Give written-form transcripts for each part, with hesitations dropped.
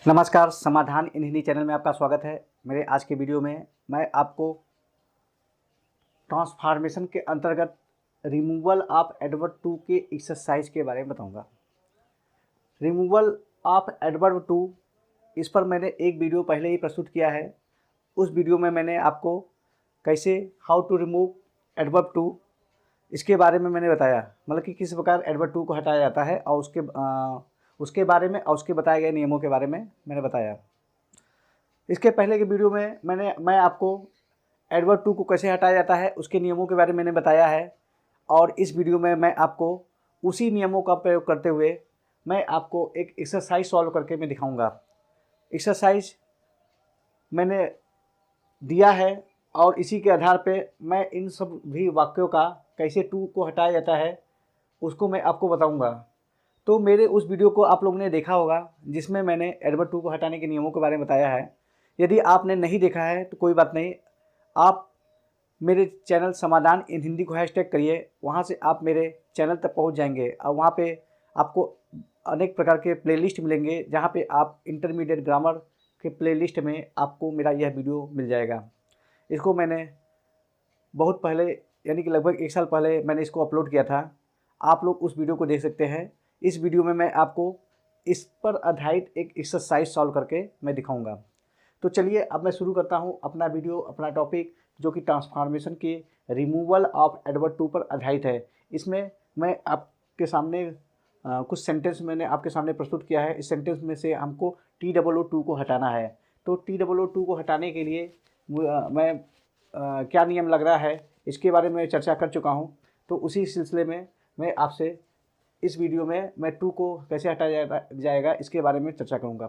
नमस्कार, समाधान इन हिंदी चैनल में आपका स्वागत है। मेरे आज के वीडियो में मैं आपको ट्रांसफॉर्मेशन के अंतर्गत रिमूवल ऑफ एडवर्ब टू के एक्सरसाइज के बारे में बताऊंगा। रिमूवल ऑफ एडवर्ब टू, इस पर मैंने एक वीडियो पहले ही प्रस्तुत किया है। उस वीडियो में मैंने आपको कैसे how to remove adverb too इसके बारे में मैंने बताया, मतलब कि किस प्रकार एडवर्ब टू को हटाया जाता है और उसके बारे में और उसके बताए गए नियमों के बारे में मैंने बताया। इसके पहले के वीडियो में मैं आपको एडवर्ब टू को कैसे हटाया जाता है उसके नियमों के बारे में मैंने बताया है, और इस वीडियो में मैं आपको उसी नियमों का प्रयोग करते हुए मैं आपको एक एक्सरसाइज सॉल्व करके मैं दिखाऊंगा। एक्सरसाइज मैंने दिया है और इसी के आधार पे मैं इन सब भी वाक्यों का कैसे टू को हटाया जाता है उसको मैं आपको बताऊंगा। तो मेरे उस वीडियो को आप लोगों ने देखा होगा जिसमें मैंने एडवर्ब टू को हटाने के नियमों के बारे में बताया है। यदि आपने नहीं देखा है तो कोई बात नहीं, आप मेरे चैनल समाधान इन हिंदी को हैशटैग करिए, वहाँ से आप मेरे चैनल तक पहुँच जाएंगे और वहाँ पे आपको अनेक प्रकार के प्लेलिस्ट मिलेंगे, जहाँ पे आप इंटरमीडिएट ग्रामर के प्लेलिस्ट में आपको मेरा यह वीडियो मिल जाएगा। इसको मैंने बहुत पहले, यानी कि लगभग 1 साल पहले मैंने इसको अपलोड किया था। आप लोग उस वीडियो को देख सकते हैं। इस वीडियो में मैं आपको इस पर आधारित एक एक्सरसाइज सॉल्व करके मैं दिखाऊंगा। तो चलिए अब मैं शुरू करता हूं अपना वीडियो, अपना टॉपिक, जो कि ट्रांसफॉर्मेशन के रिमूवल ऑफ एडवर्ब टू पर आधारित है। इसमें मैं आपके सामने कुछ सेंटेंस मैंने आपके सामने प्रस्तुत किया है। इस सेंटेंस में से हमको TOO को हटाना है। तो TOO को हटाने के लिए मैं क्या नियम लग रहा है इसके बारे में चर्चा कर चुका हूं। तो उसी सिलसिले में मैं आपसे इस वीडियो में मैं टू को कैसे हटाया जाएगा इसके बारे में चर्चा करूंगा।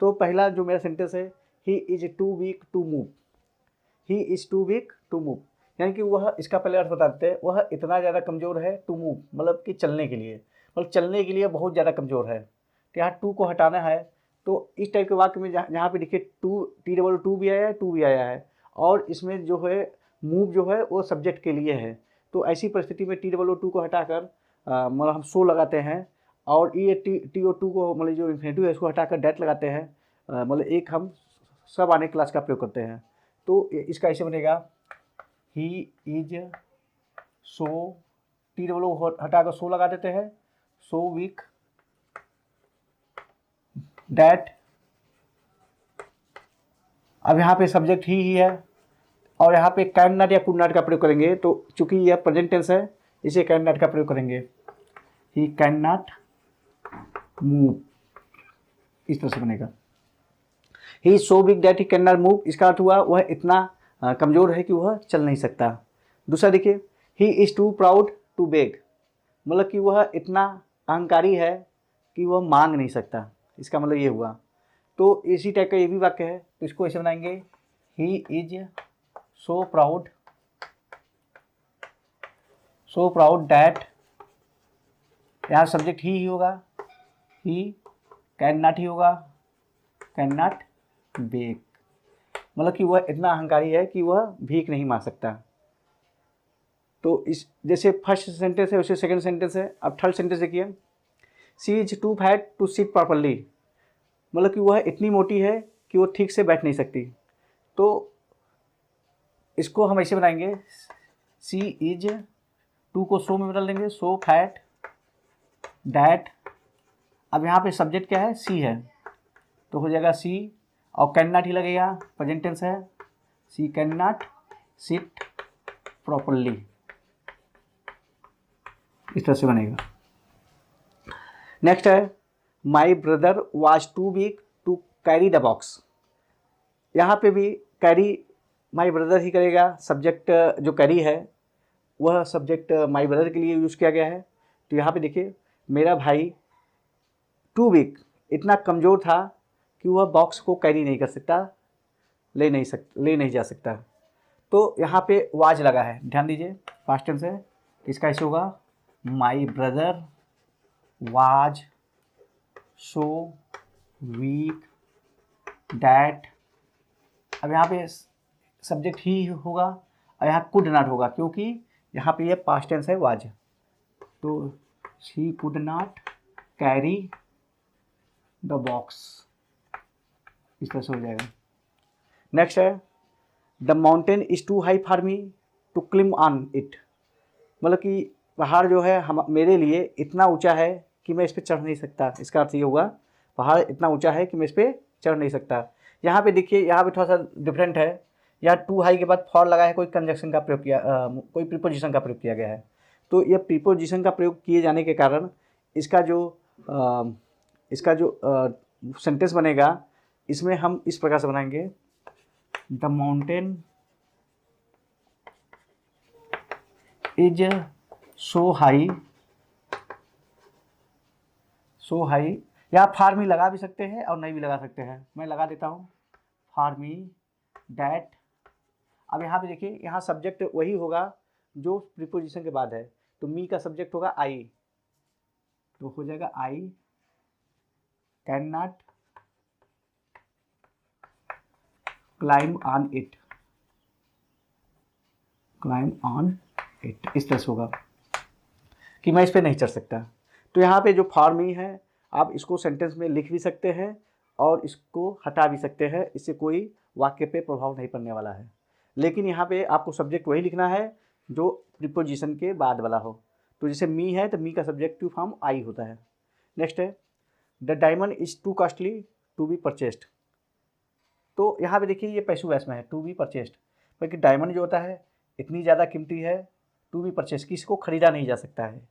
तो पहला जो मेरा सेंटेंस है, he is too weak to move. He is too weak to move, यानी कि वह, इसका पहले अर्थ बता देते हैं, वह इतना ज़्यादा कमज़ोर है टू मूव, मतलब कि चलने के लिए, मतलब चलने के लिए बहुत ज़्यादा कमज़ोर है। तो यहाँ टू को हटाना है। तो इस टाइप के वाक्य में जहाँ पे देखिए TOO भी आया है, टू भी आया है, और इसमें जो है मूव जो है वो सब्जेक्ट के लिए है। तो ऐसी परिस्थिति में TOO को हटाकर मतलब हम सो लगाते हैं, और ये TO2 को, मतलब जो इन्फिनेटिव है इसको हटाकर डैट लगाते हैं, मतलब एक हम सब आने क्लास का प्रयोग करते हैं। तो इसका ऐसे बनेगा, ही इज सो, TOO हटाकर सो लगा देते हैं, सो वीक डैट। अब यहाँ पे सब्जेक्ट ही है, और यहाँ पे कैन नॉट या कुड नॉट का प्रयोग करेंगे। तो चूंकि यह प्रेजेंट टेंस है, इसे कैन नॉट का प्रयोग करेंगे। ही कैन नॉट मूव, इस तरह से बनेगा। ही is so big that he can not move, इसका अर्थ हुआ वह इतना कमज़ोर है कि वह चल नहीं सकता। दूसरा देखिए, he is too proud to beg, मतलब कि वह इतना अहंकारी है कि वह मांग नहीं सकता, इसका मतलब ये हुआ। तो इसी टाइप का ये भी वाक्य है, तो इसको ऐसे बनाएंगे, he is so proud that, यहाँ सब्जेक्ट ही होगा, ही कैन नॉट ही होगा, कैन नॉट बेग, मतलब कि वह इतना अहंकारी है कि वह भीख नहीं मांग सकता। तो इस जैसे फर्स्ट सेंटेंस है वैसे सेकंड सेंटेंस है। अब थर्ड सेंटेंस देखिए, she is too fat to sit properly, मतलब कि वह इतनी मोटी है कि वो ठीक से बैठ नहीं सकती। तो इसको हम ऐसे बनाएंगे, सी इज, टू को सो में बदल देंगे, सो फैट डैट। अब यहाँ पे सब्जेक्ट क्या है, सी है, तो हो जाएगा सी, और कैन नॉट ही लगेगा, प्रेजेंट टेंस है, she can not sit properly, इस तरह से बनेगा। नेक्स्ट है, my brother was too weak to carry the box. यहाँ पे भी कैरी माई ब्रदर ही करेगा। सब्जेक्ट जो कैरी है वह सब्जेक्ट माई ब्रदर के लिए यूज़ किया गया है। तो यहाँ पे देखिए, मेरा भाई टू वीक, इतना कमज़ोर था कि वह बॉक्स को कैरी नहीं कर सकता, ले नहीं जा सकता। तो यहाँ पे वाज लगा है, ध्यान दीजिए, पास्ट टेंस है, इसका ऐसे होगा, माई brother was so weak that. अब यहाँ पे सब्जेक्ट ही होगा और यहाँ कुड नॉट होगा, क्योंकि यहाँ पे ये पास्ट टेंस है वाज। तो he could not carry the box, इस तरह से हो जाएगा। नेक्स्ट है the mountain is too high for me to climb on it, मतलब कि पहाड़ जो है हम मेरे लिए इतना ऊंचा है कि मैं इस पर चढ़ नहीं सकता। इसका अर्थ ये हुआ पहाड़ इतना ऊंचा है कि मैं इस पर चढ़ नहीं सकता। यहाँ पे देखिए, यहाँ पे थोड़ा सा डिफरेंट है। यहाँ टू हाई के बाद फॉर लगा है, कोई कंजक्शन का प्रयोग किया, कोई प्रीपोजिशन का प्रयोग किया गया है। तो ये प्रीपोजिशन का प्रयोग किए जाने के कारण इसका जो सेंटेंस बनेगा, इसमें हम इस प्रकार से बनाएंगे the mountain is so high, या फार मी लगा भी सकते हैं और नहीं भी लगा सकते हैं। मैं लगा देता हूँ फार मी डैट। अब यहाँ पे देखिए, यहाँ सब्जेक्ट वही होगा जो प्रीपोजिशन के बाद है। तो मी का सब्जेक्ट होगा आई, तो हो जाएगा I can not climb on it, इस तरह से होगा कि मैं इस पर नहीं चढ़ सकता। तो यहाँ पे जो फॉर मी है, आप इसको सेंटेंस में लिख भी सकते हैं और इसको हटा भी सकते हैं, इससे कोई वाक्य पे प्रभाव नहीं पड़ने वाला है। लेकिन यहाँ पे आपको सब्जेक्ट वही लिखना है जो प्रीपोजिशन के बाद वाला हो। तो जैसे मी है तो मी का सब्जेक्टिव फॉर्म आई होता है। नेक्स्ट है the diamond is too costly to be purchased. तो यहाँ पे देखिए, ये पैसिव वॉइस में है टू बी परचेस्ड, क्योंकि डायमंड जो होता है इतनी ज़्यादा कीमती है, टू बी परचेज की इसको ख़रीदा नहीं जा सकता है,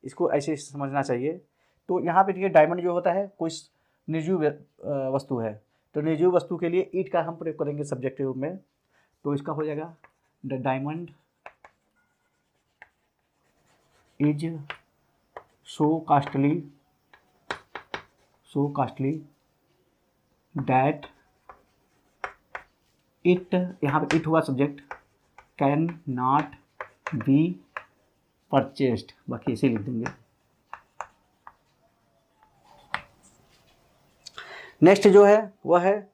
इसको ऐसे समझना चाहिए। तो यहाँ पे देखिए, डायमंड जो होता है कोई निर्जीव वस्तु है, तो निर्जीव वस्तु के लिए ईट का हम प्रयोग करेंगे सब्जेक्ट रूप में। तो इसका हो जाएगा the diamond is so costly that it, यहाँ पे इट हुआ subject, can not be purchased, बाकी ऐसे लिख देंगे। नेक्स्ट जो है वह है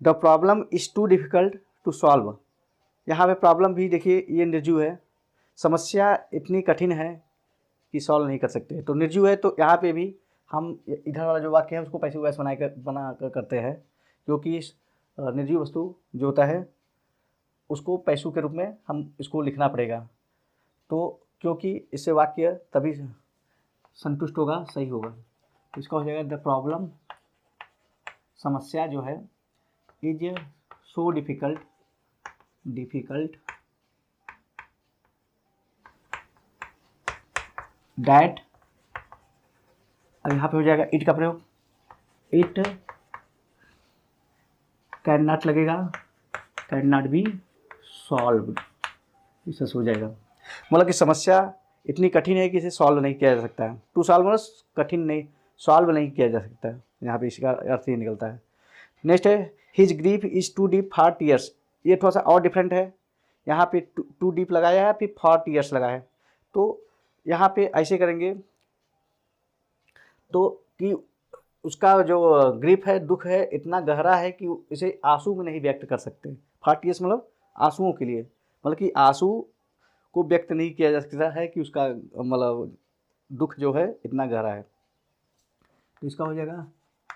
the problem is too difficult to solve. यहाँ पे प्रॉब्लम भी देखिए, ये निर्जीव है, समस्या इतनी कठिन है कि सॉल्व नहीं कर सकते। तो निर्जीव है, तो यहाँ पे भी हम इधर वाला जो वाक्य है उसको पैसिव वॉइस बना कर करते हैं, क्योंकि निर्जीव वस्तु जो होता है उसको पैसिव के रूप में हम इसको लिखना पड़ेगा। तो क्योंकि इससे वाक्य तभी संतुष्ट होगा, सही होगा। तो इसका हो जाएगा द प्रॉब्लम, समस्या जो है, इज सो डिफ़िकल्ट दैट, अब यहाँ पे हो जाएगा इट का प्रयोग, इट कैन नॉट लगेगा, कैन नॉट बी सॉल्व्ड, इससे हो जाएगा। मतलब कि समस्या इतनी कठिन है कि इसे सॉल्व नहीं किया जा सकता है। टू सॉल्व मतलब कठिन नहीं, सॉल्व नहीं किया जा सकता है, यहाँ पे इसका अर्थ ये निकलता है। नेक्स्ट है his grief is too deep for tears. ये थोड़ा सा और डिफरेंट है, यहाँ पे टू डीप लगाया है, फिर फॉर टीयर्स लगाया है। तो यहाँ पे ऐसे करेंगे तो कि उसका जो ग्रीफ है, दुख है, इतना गहरा है कि इसे आंसू में नहीं व्यक्त कर सकते। फॉर टीयर्स मतलब आंसुओं के लिए, मतलब कि आंसू को व्यक्त नहीं किया जा सकता है कि उसका मतलब दुख जो है इतना गहरा है। तो इसका हो जाएगा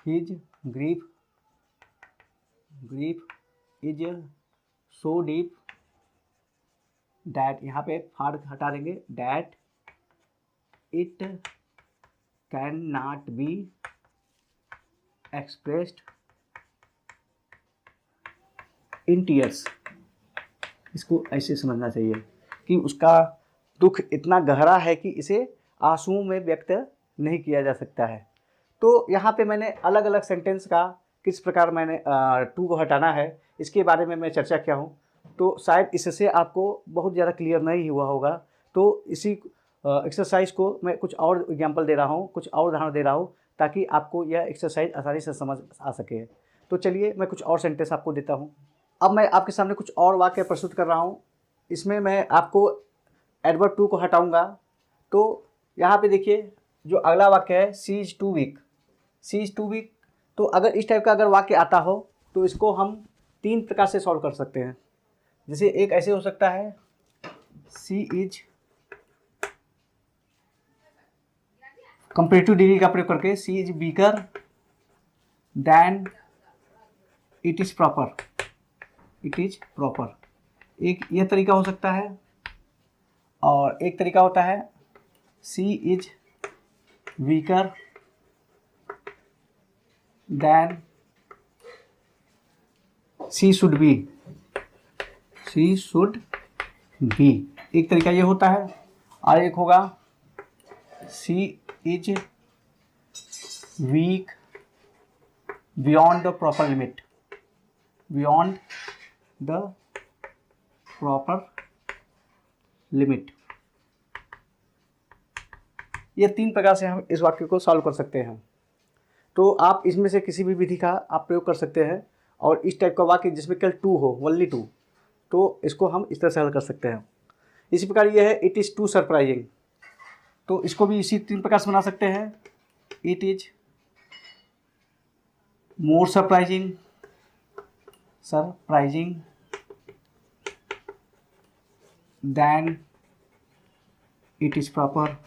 his grief is so deep that, यहाँ पे फाड़ हटा देंगे, that it can not be expressed in tears. इसको ऐसे समझना चाहिए कि उसका दुख इतना गहरा है कि इसे आंसुओं में व्यक्त नहीं किया जा सकता है। तो यहाँ पे मैंने अलग अलग सेंटेंस का किस प्रकार मैंने टू को हटाना है इसके बारे में मैं चर्चा किया हूँ। तो शायद इससे आपको बहुत ज़्यादा क्लियर नहीं हुआ होगा। तो इसी एक्सरसाइज को मैं कुछ और एग्जांपल दे रहा हूँ, कुछ और उदाहरण दे रहा हूँ, ताकि आपको यह एक्सरसाइज आसानी से समझ आ सके। तो चलिए मैं कुछ और सेंटेंस आपको देता हूँ। अब मैं आपके सामने कुछ और वाक्य प्रस्तुत कर रहा हूँ। इसमें मैं आपको एडवर्ब टू को हटाऊँगा। तो यहाँ पे देखिए, जो अगला वाक्य है सी इज़ टू वीक, तो अगर इस टाइप का अगर वाक्य आता हो तो इसको हम तीन प्रकार से सॉल्व कर सकते हैं। जैसे एक ऐसे हो सकता है सी इज, कंपेरेटिव डिग्री का प्रयोग करके, she is weaker than it is proper, it is proper, एक यह तरीका हो सकता है। और एक तरीका होता है she is weaker than she should be, she should be, एक तरीका ये होता है। और एक होगा she is weak beyond the proper limit, beyond the proper limit. ये 3 प्रकार से हम इस वाक्य को सॉल्व कर सकते हैं। तो आप इसमें से किसी भी विधि का आप प्रयोग कर सकते हैं। और इस टाइप का वाक्य जिसमें केवल टू हो, ओनली टू, तो इसको हम इस तरह से हल कर सकते हैं। इसी प्रकार ये है इट इज़ टू सरप्राइजिंग, तो इसको भी इसी 3 प्रकार से बना सकते हैं। It is more surprising, surprising than it is proper,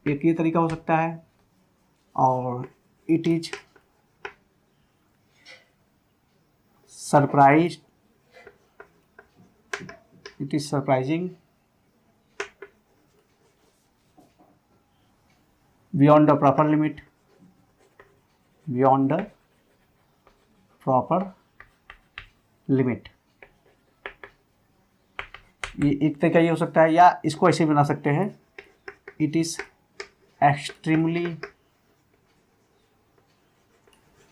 एक ये तरीका हो सकता है। और it is surprised, it is surprising beyond the proper limit, beyond the proper limit, ये एक तरीका ये हो सकता है। या इसको ऐसे बना सकते हैं इट इज एक्सट्रीमली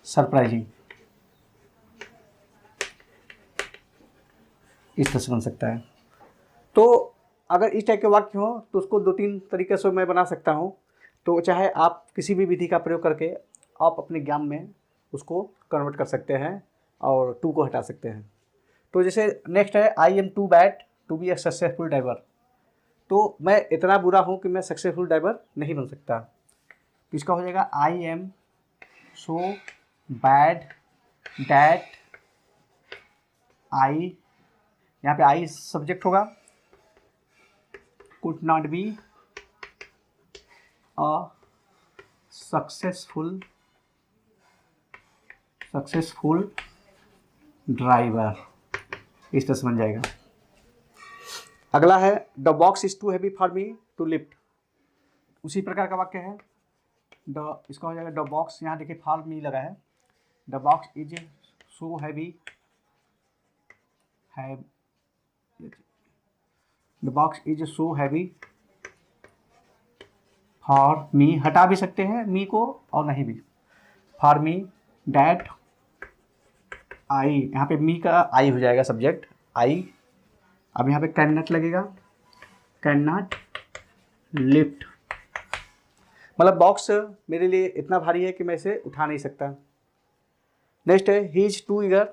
सरप्राइजिंग, इस तरह से बन सकता है। तो अगर इस टाइप के वाक्य हो तो उसको 2-3 तरीके से मैं बना सकता हूँ। तो चाहे आप किसी भी विधि का प्रयोग करके आप अपने ज्ञान में उसको कन्वर्ट कर सकते हैं और टू को हटा सकते हैं। तो जैसे नेक्स्ट है I am too bad to be a successful driver, तो मैं इतना बुरा हूँ कि मैं सक्सेसफुल ड्राइवर नहीं बन सकता। तो इसका हो जाएगा I am so bad that I, यहाँ पे आई सब्जेक्ट होगा, could not be a successful driver, इस तरह से बन जाएगा। अगला है the box is too heavy for me to lift, उसी प्रकार का वाक्य है। द इसका हो जाएगा द बॉक्स, यहाँ देखिए फॉर मी लगा है, the box is so heavy, the box is so heavy for मी, हटा भी सकते हैं मी को और नहीं भी, फॉर मी डैट आई, यहाँ पे मी का आई हो जाएगा सब्जेक्ट आई। अब यहाँ पे कैन नॉट लगेगा, कैन नॉट लिफ्ट, मतलब बॉक्स मेरे लिए इतना भारी है कि मैं इसे उठा नहीं सकता। नेक्स्ट है he is too eager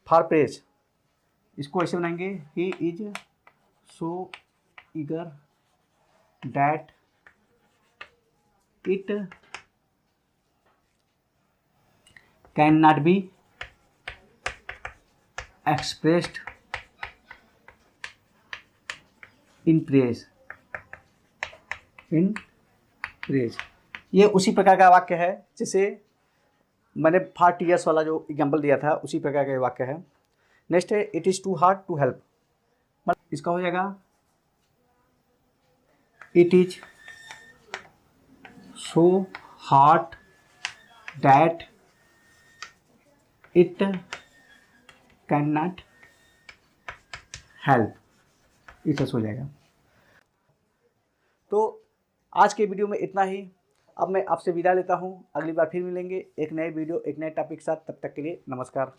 for praise, इसको ऐसे बनाएंगे he is so eager that it can not be expressed in praise, in praise, ये उसी प्रकार का वाक्य है जैसे मैंने 40 ईयर्स वाला जो एग्जाम्पल दिया था, उसी प्रकार का वाक्य है। नेक्स्ट है it is too hard to help, मतलब इसका हो जाएगा it is so hard that it can not help, इस तरह से हो जाएगा। तो आज के वीडियो में इतना ही। अब मैं आपसे विदा लेता हूँ, अगली बार फिर मिलेंगे एक नए वीडियो एक नए टॉपिक के साथ। तब तक के लिए नमस्कार।